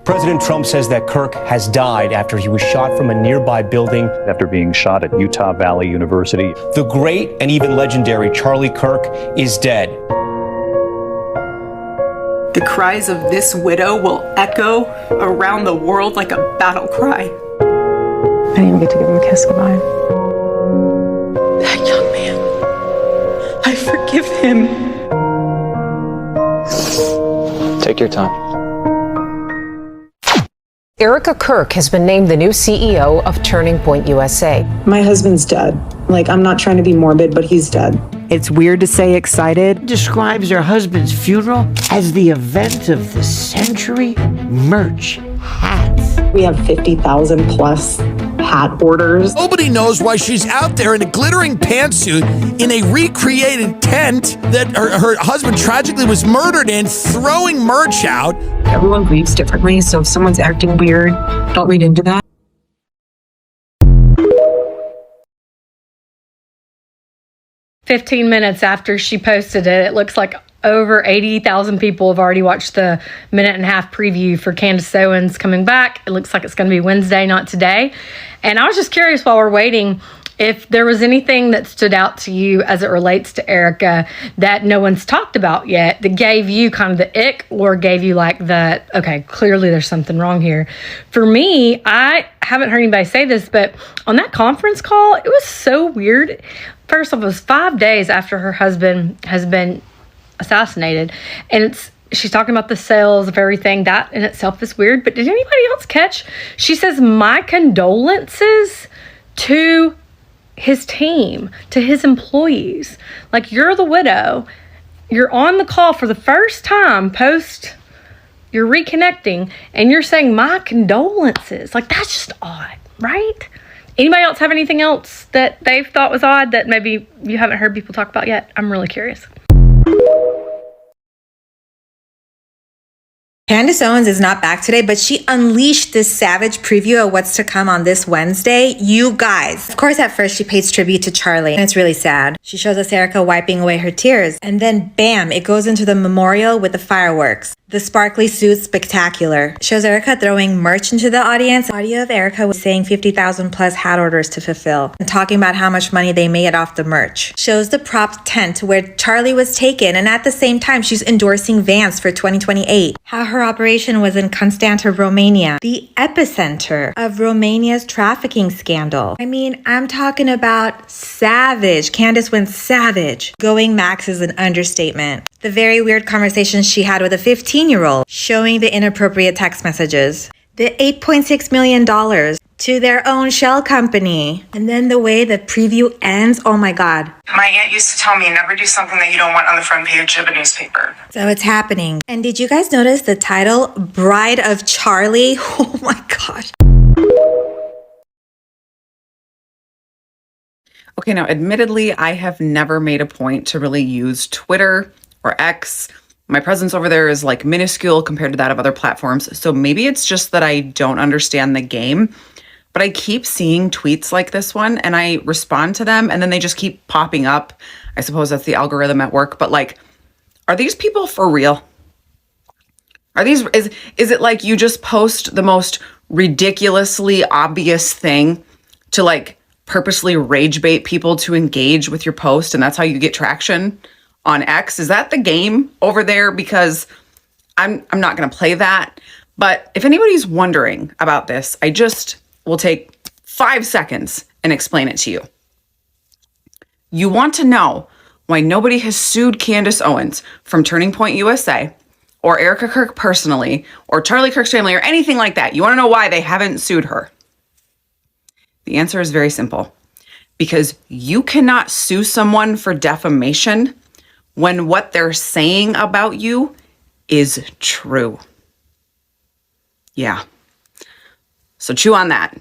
President Trump says that Kirk has died after he was shot from a nearby building. After being shot at Utah Valley University. The great and even legendary Charlie Kirk is dead. The cries of this widow will echo around the world like a battle cry. I didn't even get to give him a kiss goodbye. That young man, I forgive him. Take your time. Erika Kirk has been named the new CEO of Turning Point USA. My husband's dead. I'm not trying to be morbid, but he's dead. It's weird to say excited. Describes her husband's funeral as the event of the century. Merch, hats. We have 50,000 plus hat orders. Nobody knows why she's out there in a glittering pantsuit in a recreated tent that her husband tragically was murdered in, throwing merch out. Everyone grieves differently, so if someone's acting weird, don't read into that. "15 minutes after she posted it, it looks like over 80,000 people have already watched the minute and a half preview for Candace Owens coming back. It looks like it's going to be Wednesday, not today. And I was just curious while we're waiting if there was anything that stood out to you as it relates to Erika that no one's talked about yet that gave you kind of the ick or gave you okay, clearly there's something wrong here. For me, I haven't heard anybody say this, but on that conference call, it was so weird. First off, it was 5 days after her husband has been assassinated, and she's talking about the sales of everything. That in itself is weird, but did anybody else catch? She says, "My condolences to his team, to his employees." You're the widow. You're on the call for the first time post you're reconnecting, and you're saying, "My condolences." That's just odd, right? Anybody else have anything else that they've thought was odd that maybe you haven't heard people talk about yet? I'm really curious. Candace Owens is not back today, but she unleashed this savage preview of what's to come on this Wednesday. You guys. Of course, at first she pays tribute to Charlie, and it's really sad. She shows us Erika wiping away her tears, and then bam, it goes into the memorial with the fireworks. The sparkly suit spectacular. Shows Erika throwing merch into the audience. Audio of Erika was saying 50,000 plus hat orders to fulfill and talking about how much money they made off the merch. Shows the prop tent where Charlie was taken, and at the same time she's endorsing Vans for 2028. How her operation was in Constanta, Romania, the epicenter of Romania's trafficking scandal. I'm talking about savage. Candace went savage. Going max is an understatement. The very weird conversation she had with a 15-year-old, showing the inappropriate text messages. The $8.6 million to their own shell company. And then the way the preview ends, oh my God. My aunt used to tell me, never do something that you don't want on the front page of a newspaper. So it's happening. And did you guys notice the title, Bride of Charlie? Oh my gosh. Okay, now admittedly, I have never made a point to really use Twitter or X. My presence over there is minuscule compared to that of other platforms. So maybe it's just that I don't understand the game, but I keep seeing tweets like this one and I respond to them and then they just keep popping up. I suppose that's the algorithm at work, but are these people for real? Is it you just post the most ridiculously obvious thing to purposely rage bait people to engage with your post and that's how you get traction on X? Is that the game over there? Because I'm not going to play that. But if anybody's wondering about this, I just will take 5 seconds and explain it to you. You want to know why nobody has sued Candace Owens from Turning Point USA or Erika Kirk personally or Charlie Kirk's family or anything like that. You want to know why they haven't sued her? The answer is very simple. Because you cannot sue someone for defamation when what they're saying about you is true. Yeah. So chew on that.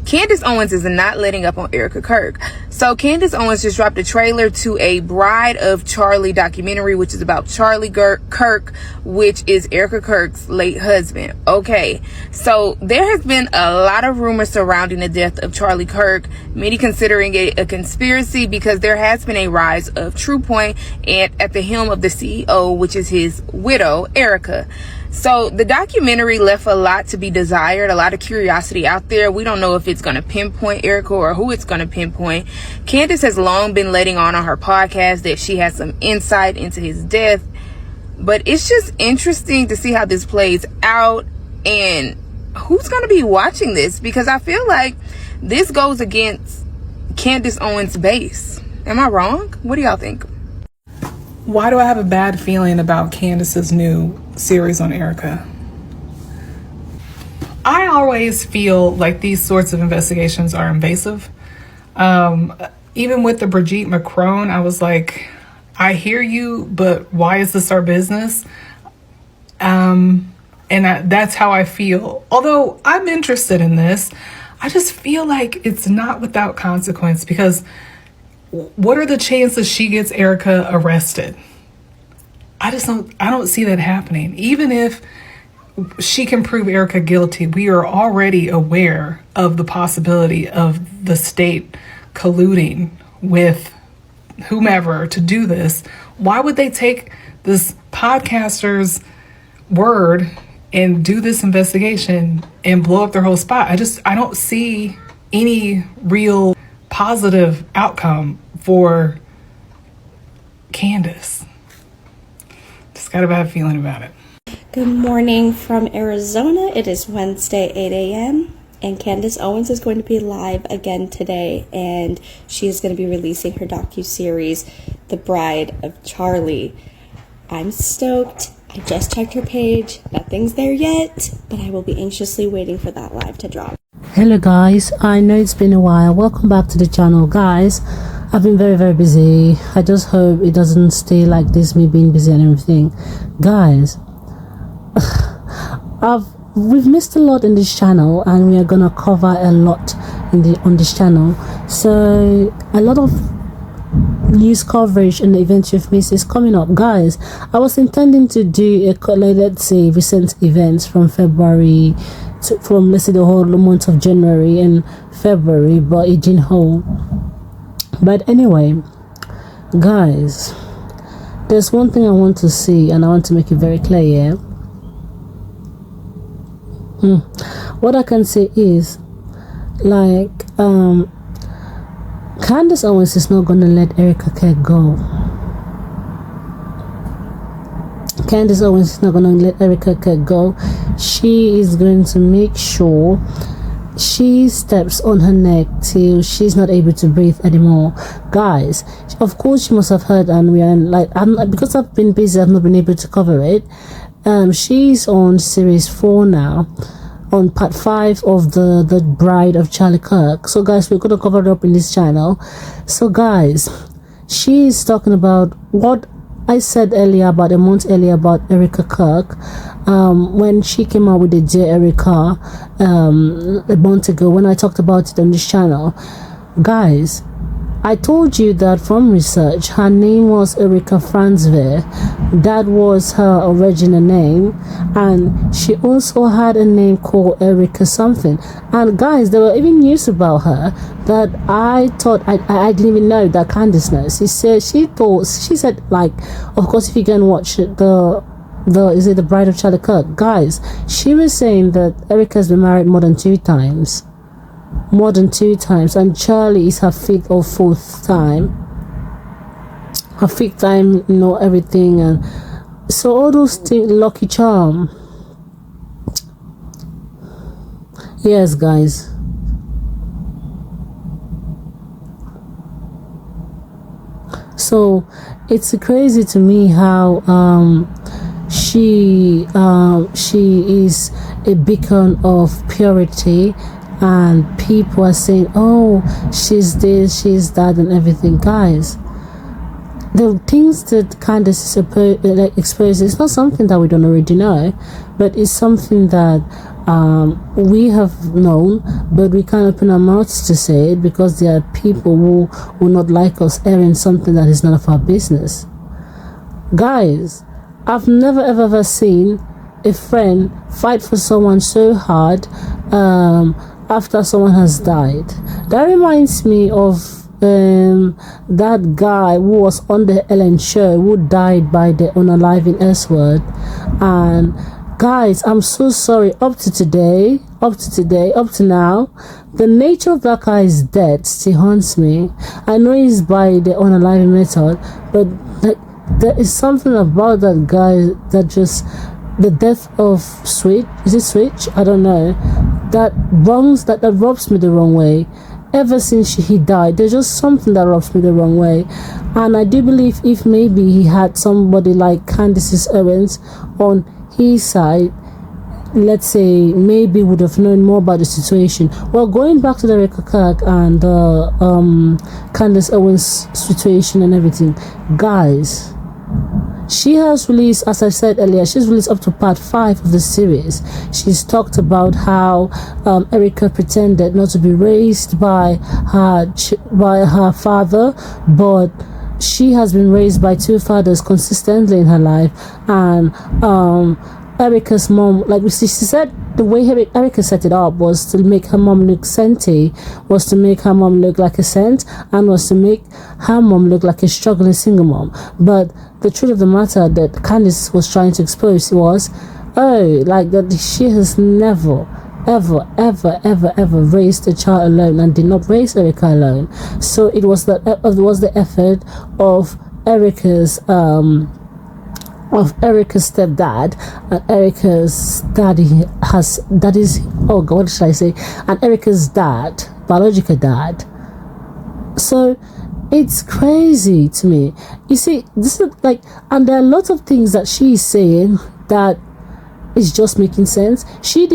Candace Owens is not letting up on Erika Kirk. So Candace Owens just dropped a trailer to a Bride of Charlie documentary, which is about Charlie Kirk, which is Erika Kirk's late husband. Okay, so there has been a lot of rumors surrounding the death of Charlie Kirk, many considering it a conspiracy because there has been a rise of TruePoint and at the helm of the CEO, which is his widow, Erika. So the documentary left a lot to be desired, a lot of curiosity out there. We don't know if it's going to pinpoint Erika or who it's going to pinpoint. Candace has long been letting on her podcast that she has some insight into his death. But it's just interesting to see how this plays out and who's going to be watching this, because I feel like this goes against Candace Owens' base. Am I wrong? What do y'all think? Why do I have a bad feeling about Candace's new series on Erika? I always feel like these sorts of investigations are invasive. Even with the Brigitte Macron, I was like, I hear you, but why is this our business? That's how I feel. Although I'm interested in this, I just feel like it's not without consequence, because what are the chances she gets Erika arrested? I don't see that happening. Even if she can prove Erika guilty, we are already aware of the possibility of the state colluding with whomever to do this. Why would they take this podcaster's word and do this investigation and blow up their whole spot? I don't see any real positive outcome for Candace. Just got a bad feeling about it. Good morning from Arizona. It is Wednesday, 8 a.m. and Candace Owens is going to be live again today, and she is going to be releasing her docuseries, The Bride of Charlie. I'm stoked. I just checked her page. Nothing's there yet, but I will be anxiously waiting for that live to drop. Hello guys, I know it's been a while. Welcome back to the channel, guys. I've been very busy. I just hope it doesn't stay like this, me being busy and everything. Guys, we've missed a lot in this channel, and we are gonna cover a lot on this channel. So a lot of news coverage and the events you've missed is coming up, guys. I was intending to do let's say recent events from February from let's say the whole month of January and February, but it didn't hold. But anyway, guys, there's one thing I want to see, and I want to make it very clear. What I can say is, like, Candace Owens is not going to let Erika Kirk go. Candace Owens is not going to let Erika Kirk go. She is going to make sure she steps on her neck till she's not able to breathe anymore. Guys, of course you must have heard, and we are like, because I've been busy, I've not been able to cover it. She's on series 4 now, on part 5 of the Bride of Charlie Kirk. So guys, we're going to cover it up in this channel. So guys, she's talking about what I said earlier, about a month earlier, about Erika Kirk, when she came out with the Dear Erika a month ago, when I talked about it on this channel. Guys, I told you that from research, her name was Erika Franzwehr. That was her original name, and she also had a name called Erika something. And guys, there were even news about her that I thought I didn't even know that Candace knows. She said like, of course, if you can watch the is it The Bride of Charlie Kirk, guys, she was saying that Erika's been married more than 2 times. More than 2 times, and Charlie is her 5th or 4th time. Her 5th time, you know, everything, and so all those things, lucky charm. Yes, guys. So it's crazy to me how she is a beacon of purity. And people are saying, oh, she's this, she's that, and everything. Guys, the things that Candace is exposing, it's not something that we don't already know, but it's something that We have known, but we can't open our mouths to say it because there are people who will not like us airing something that is none of our business. Guys, I've never ever seen a friend fight for someone so hard after someone has died. That reminds me of that guy who was on the Ellen show who died by the unaliving S word. And guys, I'm so sorry. Up to now, the nature of that guy's death still haunts me. I know he's by the unaliving method, but there is something about that guy that just, the death of Switch, is it Switch? I don't know. That rubs me the wrong way. Ever since he died, there's just something that rubs me the wrong way. And I do believe if maybe he had somebody like Candace Owens on his side, let's say, maybe would have known more about the situation. Well, going back to the Erika Kirk and Candace Owens situation and everything, guys, she has released, as I said earlier, she's released up to part 5 of the series. She's talked about how Erika pretended not to be raised by her father, but she has been raised by 2 fathers consistently in her life. And Erika's mom, like she said, the way Erika set it up was to make her mom look senti, was to make her mom look like a saint, and was to make her mom look like a struggling single mom. But the truth of the matter that Candace was trying to expose was, like that she has never, ever raised a child alone and did not raise Erika alone. So it was the effort of Erika's stepdad, and Erika's and Erika's dad, biological dad. So it's crazy to me. You see, this is like, and there are lots of things that she is saying that is just making sense. She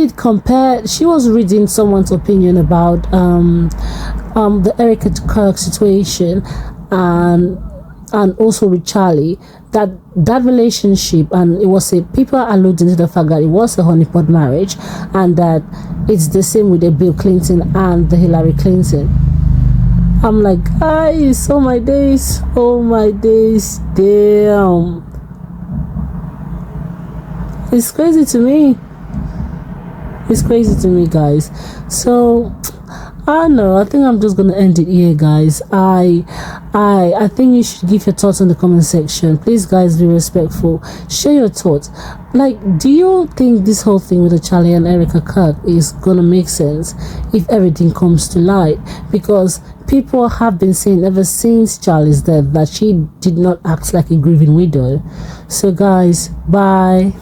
was reading someone's opinion about the Erika Kirk situation, and also with Charlie, that relationship, and it was people alluding to the fact that it was a honeypot marriage, and that it's the same with the Bill Clinton and the Hillary Clinton. I'm like, guys, oh my days, damn. It's crazy to me. Guys. So I don't know. I think I'm just gonna end it here, guys. I think you should give your thoughts in the comment section. Please, guys, be respectful. Share your thoughts. Like, do you think this whole thing with the Charlie and Erika Kirk is gonna make sense if everything comes to light? Because people have been saying ever since Charlie's death that she did not act like a grieving widow. So, guys, bye.